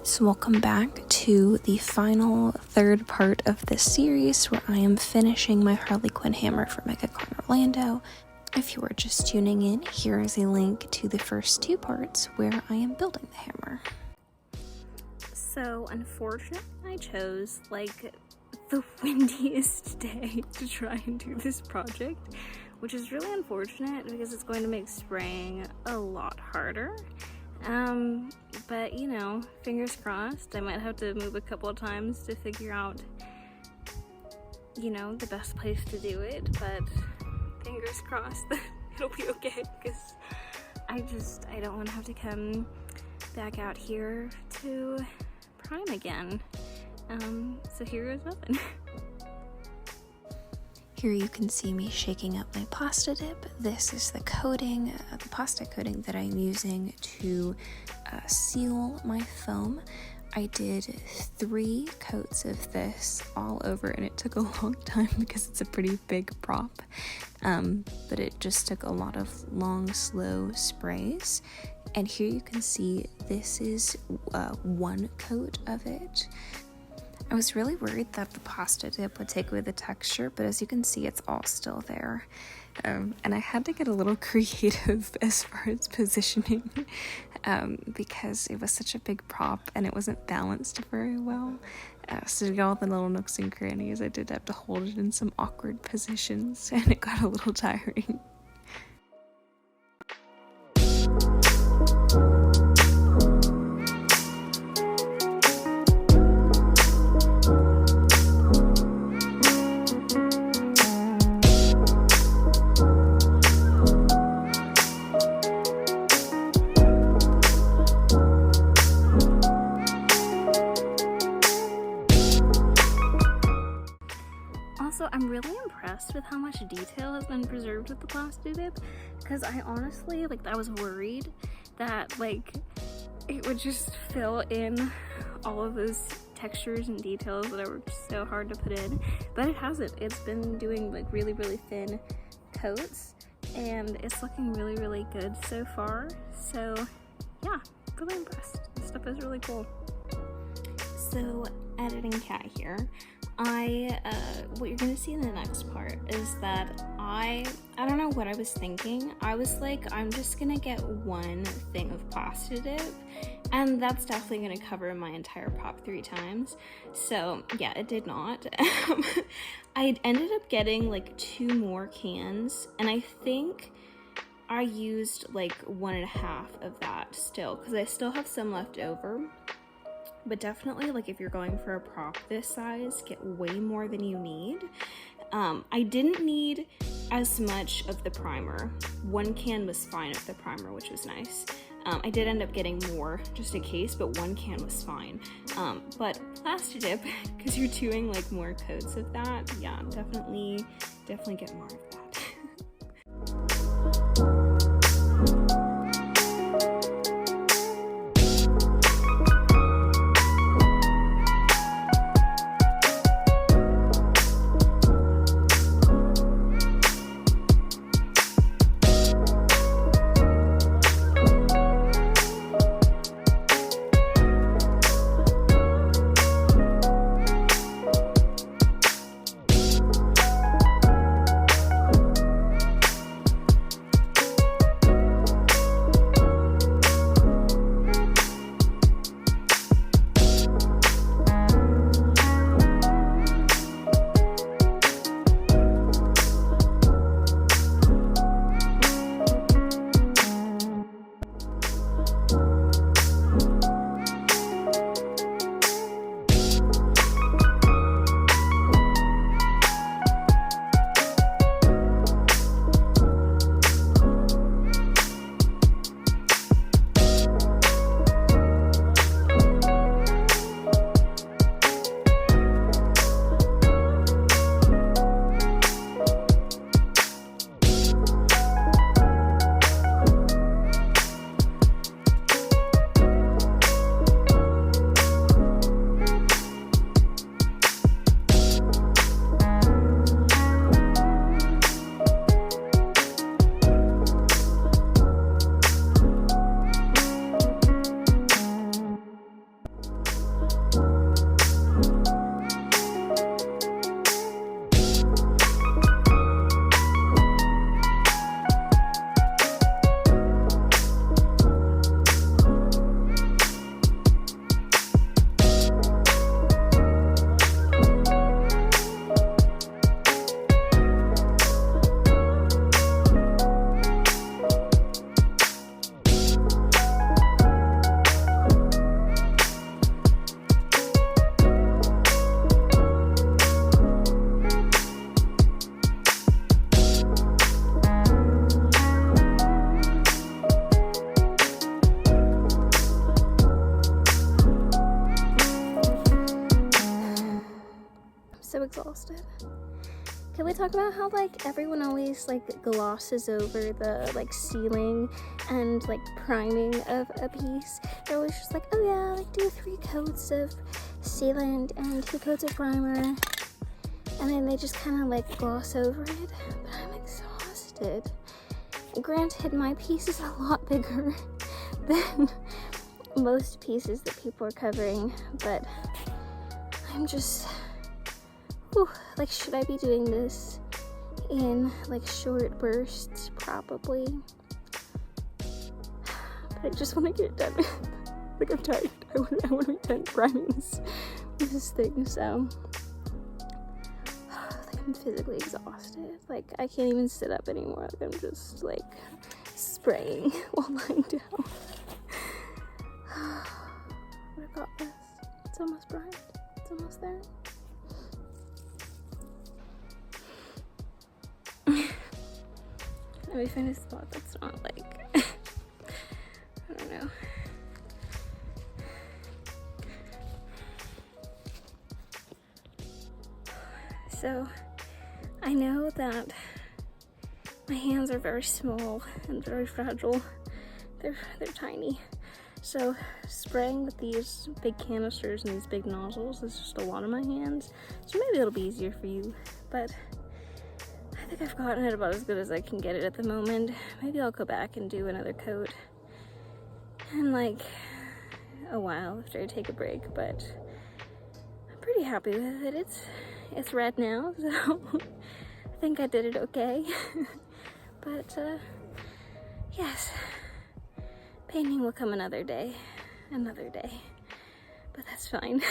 So welcome back to the final third part of this series where I am finishing my Harley Quinn hammer for Megacon Orlando. If you are just tuning in, here is a link to the first two parts where I am building the hammer. So unfortunately I chose like the windiest day to try and do this project, which is really unfortunate because it's going to make spraying a lot harder. But you know, fingers crossed. I might have to move a couple of times to figure out, you know, the best place to do it, but fingers crossed that it'll be okay, because I don't want to have to come back out here to prime again. So here goes nothing. Here you can see me shaking up my Plastidip. This is the coating, the plastic coating that I'm using to seal my foam. I did 3 coats of this all over, and it took a long time because it's a pretty big prop. But it just took a lot of long, slow sprays. And here you can see this is 1 coat of it. I was really worried that the Plastidip would take away the texture, but as you can see, it's all still there. And I had to get a little creative as far as positioning because it was such a big prop and it wasn't balanced very well. So to get all the little nooks and crannies, I did have to hold it in some awkward positions, and it got a little tiring. Also, I'm really impressed with how much detail has been preserved with the Plastidip, because I honestly, I was worried that, it would just fill in all of those textures and details that are so hard to put in, but it hasn't. It's been doing, really, really thin coats, and it's looking really, really good so far. So, yeah, really impressed. This stuff is really cool. So, editing cat here. What you're gonna see in the next part is that I don't know what I was thinking. I was like, I'm just gonna get 1 thing of Plastidip, and that's definitely gonna cover my entire prop 3 times. So yeah, it did not. I ended up getting 2 more cans, and I think I used 1.5 of that still, because I still have some left over. But definitely, if you're going for a prop this size, get way more than you need. I didn't need as much of the primer. 1 can was fine of the primer, which was nice. I did end up getting more just in case, but 1 can was fine. But Plastidip, because you're doing more coats of that, yeah, definitely get more of that. we talk about how like everyone always like glosses over the like sealing and like priming of a piece? They're always just like, oh yeah, like do 3 coats of sealant and 2 coats of primer, and then they just kind of like gloss over it. But I'm exhausted. Granted, my piece is a lot bigger than most pieces that people are covering, but I'm just, like, should I be doing this in like short bursts? Probably, but I just want to get it done. Like, I'm tired. I want to be done priming this thing. So like, I'm physically exhausted. Like, I can't even sit up anymore. Like, I'm just like spraying while lying down. But I got this. It's almost primed. It's almost there. Let me find a spot that's not like, I don't know. So I know that my hands are very small and very fragile. They're tiny. So spraying with these big canisters and these big nozzles is just a lot on my hands. So maybe it'll be easier for you, but I think I've gotten it about as good as I can get it at the moment. Maybe I'll go back and do another coat in like a while after I take a break, but I'm pretty happy with it. It's red now, so I think I did it okay. But yes, painting will come another day, but that's fine.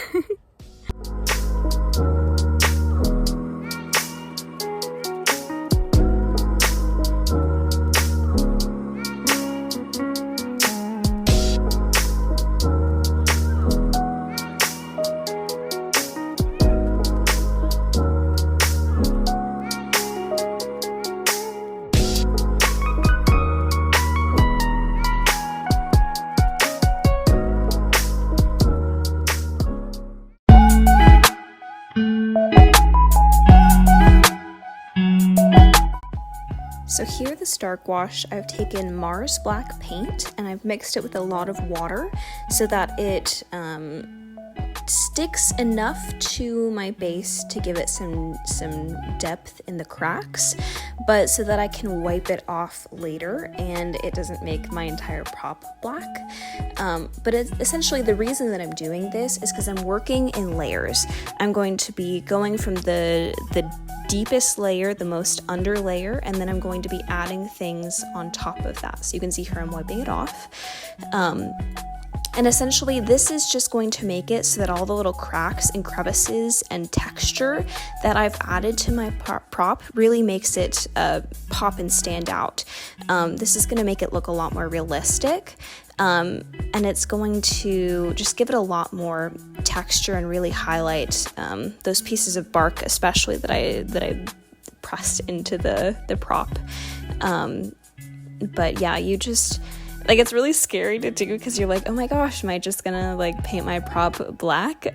So here, the Stark Wash, I've taken Mars Black paint and I've mixed it with a lot of water so that it sticks enough to my base to give it some depth in the cracks, but so that I can wipe it off later and it doesn't make my entire prop black. But essentially the reason that I'm doing this is because I'm working in layers. I'm going to be going from the deepest layer, the most under layer, and then I'm going to be adding things on top of that. So you can see here I'm wiping it off. And essentially this is just going to make it so that all the little cracks and crevices and texture that I've added to my prop really makes it pop and stand out. This is going to make it look a lot more realistic. And it's going to just give it a lot more texture and really highlight those pieces of bark, especially that I pressed into the prop. But yeah, you just, like, it's really scary to do because you're like, oh my gosh, am I just gonna like paint my prop black?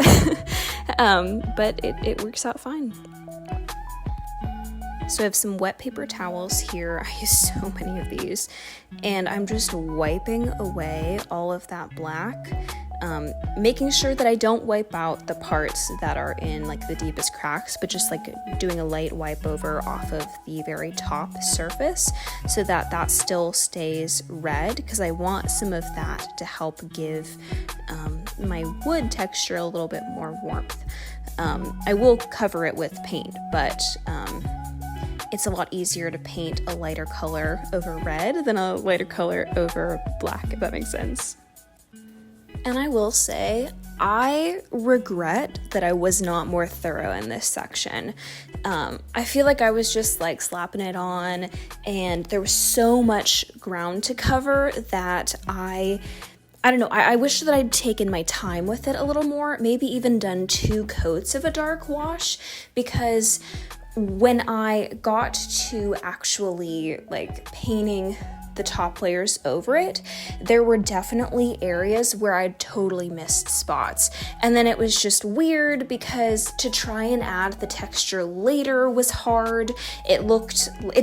But it works out fine. So I have some wet paper towels here. I use so many of these, and I'm just wiping away all of that black, making sure that I don't wipe out the parts that are in like the deepest cracks, but just like doing a light wipe over off of the very top surface so that that still stays red, because I want some of that to help give my wood texture a little bit more warmth. I will cover it with paint, but it's a lot easier to paint a lighter color over red than a lighter color over black, if that makes sense. And I will say, I regret that I was not more thorough in this section. I feel like I was just like slapping it on, and there was so much ground to cover that I don't know, I wish that I'd taken my time with it a little more, maybe even done 2 coats of a dark wash, because when I got to actually like painting the top layers over it, there were definitely areas where I totally missed spots. And then it was just weird because to try and add the texture later was hard. It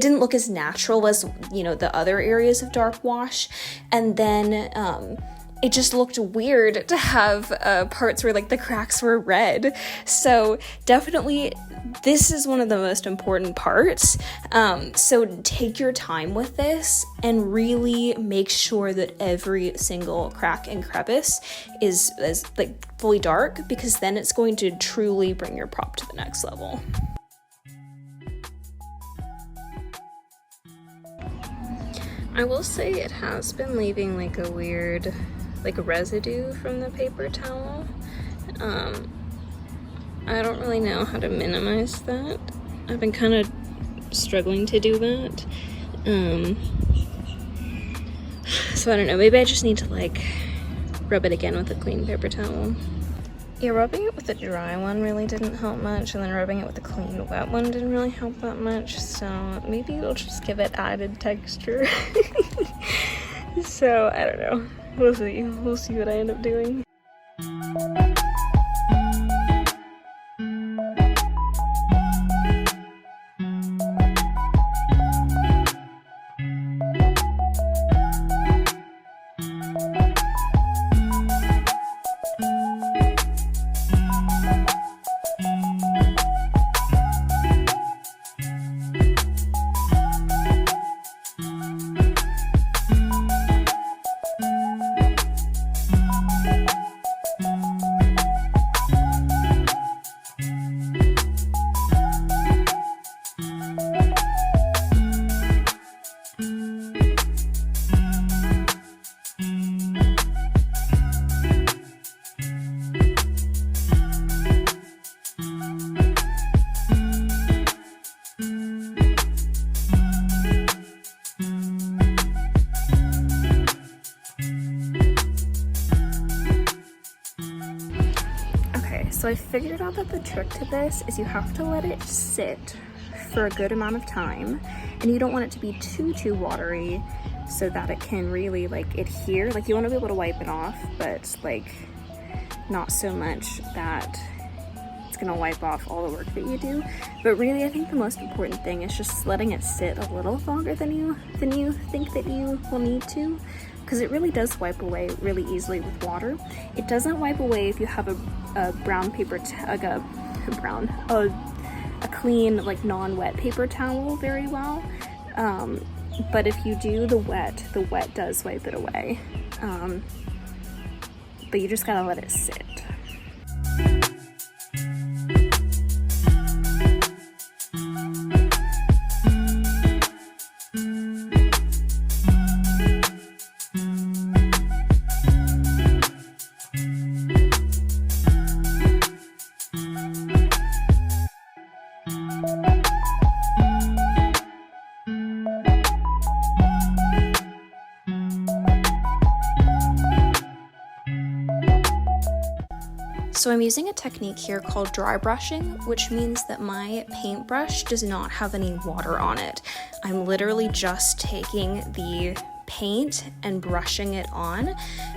didn't look as natural as, you know, the other areas of dark wash. And then it just looked weird to have parts where like the cracks were red. So definitely this is one of the most important parts. So take your time with this and really make sure that every single crack and crevice is like fully dark, because then it's going to truly bring your prop to the next level. I will say it has been leaving like a weird residue from the paper towel. I don't really know how to minimize that. I've been kind of struggling to do that. So I don't know, maybe I just need to like rub it again with a clean paper towel. Yeah, rubbing it with a dry one really didn't help much, and then rubbing it with a clean wet one didn't really help that much, so maybe we'll just give it added texture. So I don't know. We'll see what I end up doing. So I figured out that the trick to this is you have to let it sit for a good amount of time, and you don't want it to be too watery so that it can really like adhere. Like you want to be able to wipe it off, but like not so much that it's gonna wipe off all the work that you do. But really I think the most important thing is just letting it sit a little longer than you think that you will need to, because it really does wipe away really easily with water. It doesn't wipe away if you have a brown paper, a clean, like non-wet paper towel very well. But if you do the wet does wipe it away. But you just gotta let it sit. So I'm using a technique here called dry brushing, which means that my paintbrush does not have any water on it. I'm literally just taking the paint and brushing it on,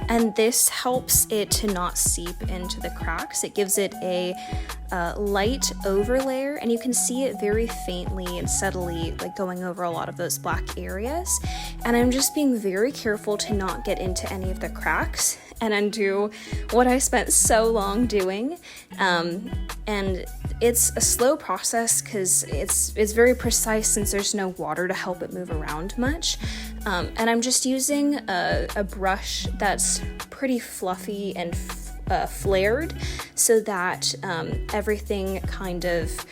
and this helps it to not seep into the cracks. It gives it a light overlayer, and you can see it very faintly and subtly like going over a lot of those black areas. And I'm just being very careful to not get into any of the cracks and undo what I spent so long doing. And it's a slow process because it's very precise since there's no water to help it move around much. And I'm just using a brush that's pretty fluffy and flared so that everything kind of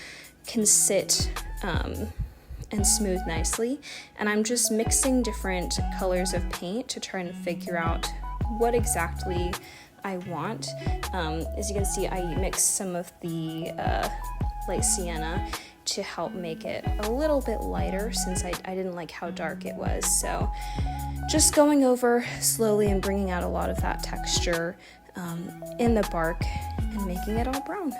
can sit and smooth nicely. And I'm just mixing different colors of paint to try and figure out what exactly I want. As you can see, I mixed some of the light sienna to help make it a little bit lighter since I didn't like how dark it was. So just going over slowly and bringing out a lot of that texture in the bark and making it all brown.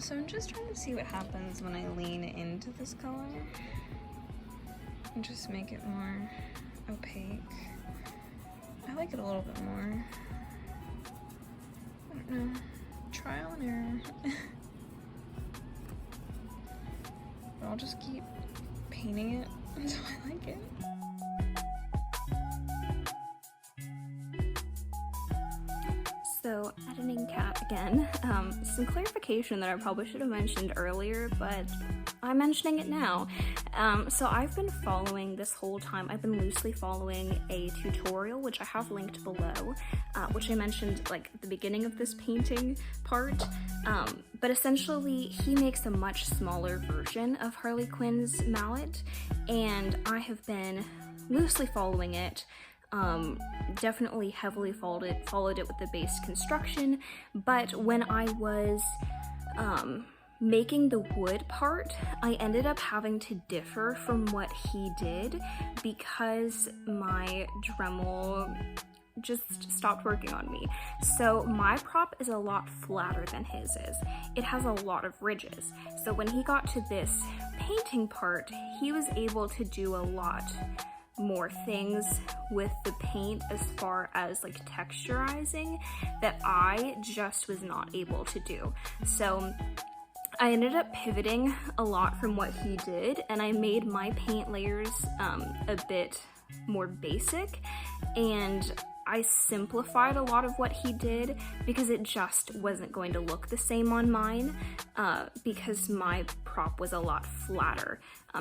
So I'm just trying to see what happens when I lean into this color and just make it more opaque. I like it a little bit more. I don't know. Trial and error. But I'll just keep painting it until I like it. So, editing cat again. Some clarification that I probably should have mentioned earlier, but I'm mentioning it now. So I've been following this whole time, I've been loosely following a tutorial, which I have linked below, which I mentioned like at the beginning of this painting part. But essentially, he makes a much smaller version of Harley Quinn's mallet, and I have been loosely following it. Definitely heavily followed it with the base construction, but when I was making the wood part, I ended up having to differ from what he did because my Dremel just stopped working on me. So my prop is a lot flatter than his is. It has a lot of ridges. So when he got to this painting part, he was able to do a lot more things with the paint as far as like texturizing that I just was not able to do. So I ended up pivoting a lot from what he did, and I made my paint layers a bit more basic, and I simplified a lot of what he did because it just wasn't going to look the same on mine because my prop was a lot flatter.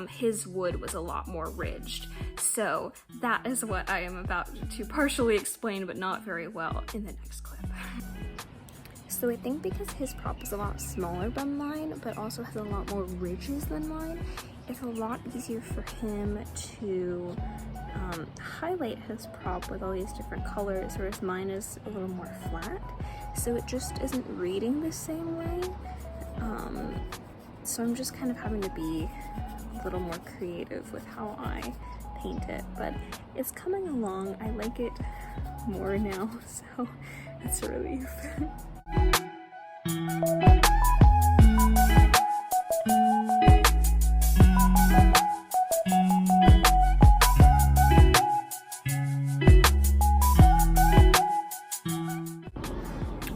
His wood was a lot more ridged. So that is what I am about to partially explain, but not very well, in the next clip. So I think because his prop is a lot smaller than mine, but also has a lot more ridges than mine, it's a lot easier for him to highlight his prop with all these different colors, whereas mine is a little more flat, so it just isn't reading the same way. So I'm just kind of having to be a little more creative with how I paint it, but it's coming along. I like it more now, so that's a relief.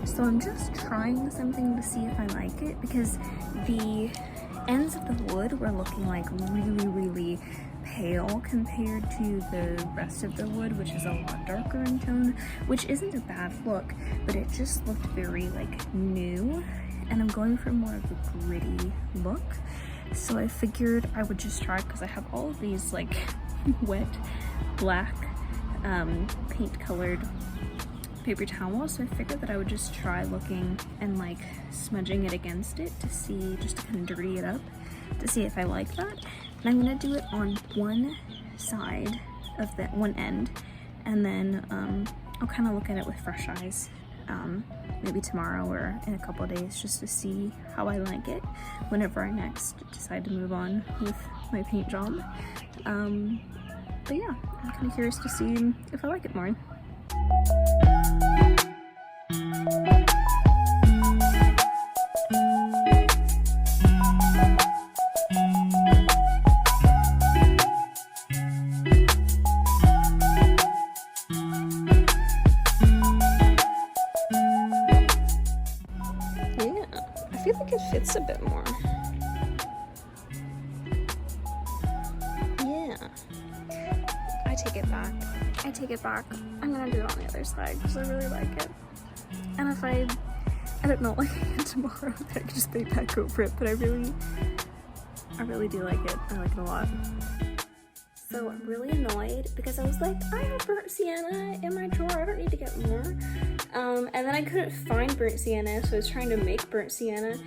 So I'm just trying something to see if I like it, because the ends of the wood were looking like really pale compared to the rest of the wood, which is a lot darker in tone, which isn't a bad look, but it just looked very like new, and I'm going for more of a gritty look. So I figured I would just try, because I have all of these like wet black paint colored paper towel, so I figured that I would just try looking and like smudging it against it to see, just to kind of dirty it up to see if I like that. And I'm gonna do it on one side of that one end, and then I'll kind of look at it with fresh eyes maybe tomorrow or in a couple days, just to see how I like it whenever I next decide to move on with my paint job. But yeah, I'm kind of curious to see if I like it more. I feel like it fits a bit more. Yeah. I take it back. I'm gonna do it on the other side because I really like it. And if I don't know, like tomorrow, I can just paint back over it, but I really do like it. I like it a lot. So I'm really annoyed because I was like, I have burnt sienna in my drawer, I don't need to get more. And then I couldn't find burnt sienna, so I was trying to make burnt sienna,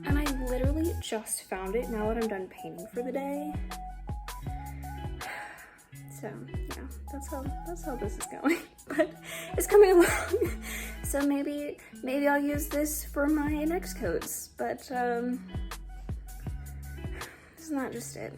and I literally just found it now that I'm done painting for the day. So yeah, that's how this is going. But it's coming along. So maybe I'll use this for my next coats, but this is not just it.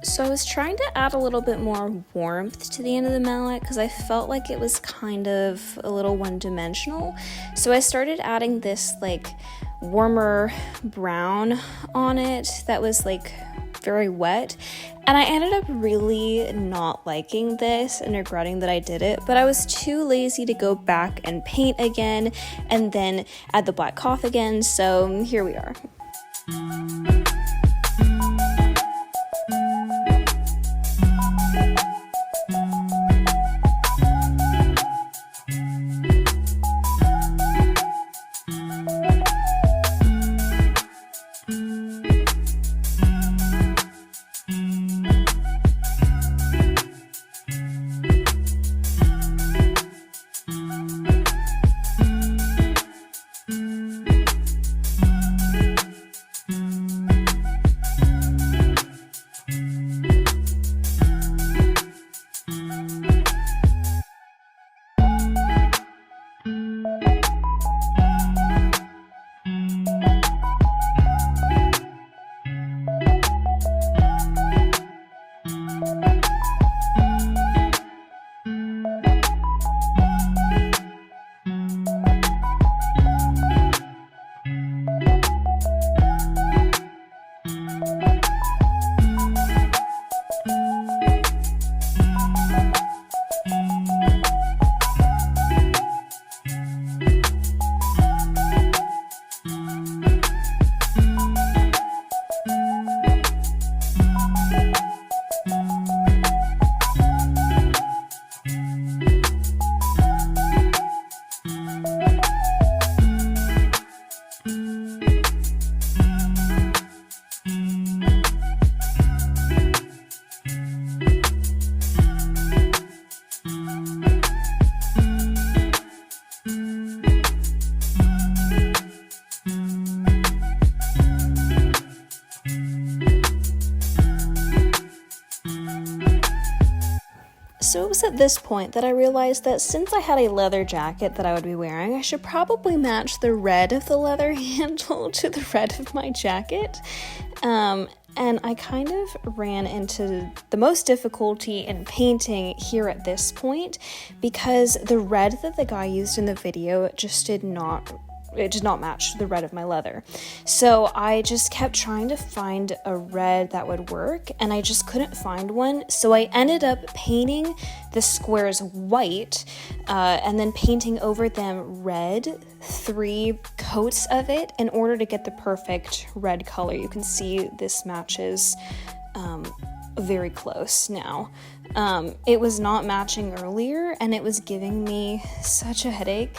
So I was trying to add a little bit more warmth to the end of the mallet because I felt like it was kind of a little one-dimensional. So I started adding this like warmer brown on it that was like very wet, and I ended up really not liking this and regretting that I did it, but I was too lazy to go back and paint again and then add the black cloth again, so here we are. So it was at this point that I realized that since I had a leather jacket that I would be wearing, I should probably match the red of the leather handle to the red of my jacket. And I kind of ran into the most difficulty in painting here at this point because the red that the guy used in the video just did not match the red of my leather. So I just kept trying to find a red that would work, and I just couldn't find one. So I ended up painting the squares white and then painting over them red, 3 coats of it in order to get the perfect red color. You can see this matches very close now. It was not matching earlier, and it was giving me such a headache.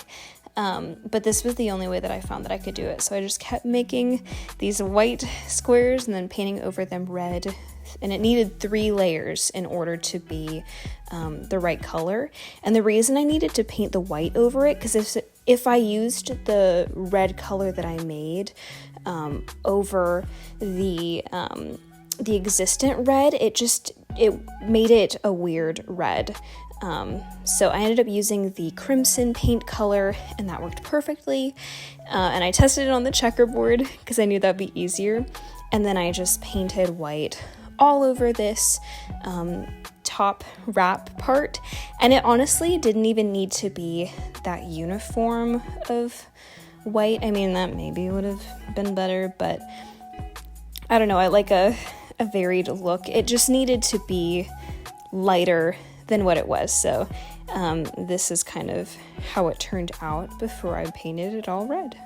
But this was the only way that I found that I could do it. So I just kept making these white squares and then painting over them red. And it needed 3 layers in order to be the right color. And the reason I needed to paint the white over it, because if I used the red color that I made over the existent red, it made it a weird red. So I ended up using the crimson paint color, and that worked perfectly. And I tested it on the checkerboard because I knew that'd be easier. And then I just painted white all over this top wrap part. And it honestly didn't even need to be that uniform of white. I mean, that maybe would have been better, but I don't know. I like a varied look. It just needed to be lighter than what it was. So this is kind of how it turned out before I painted it all red.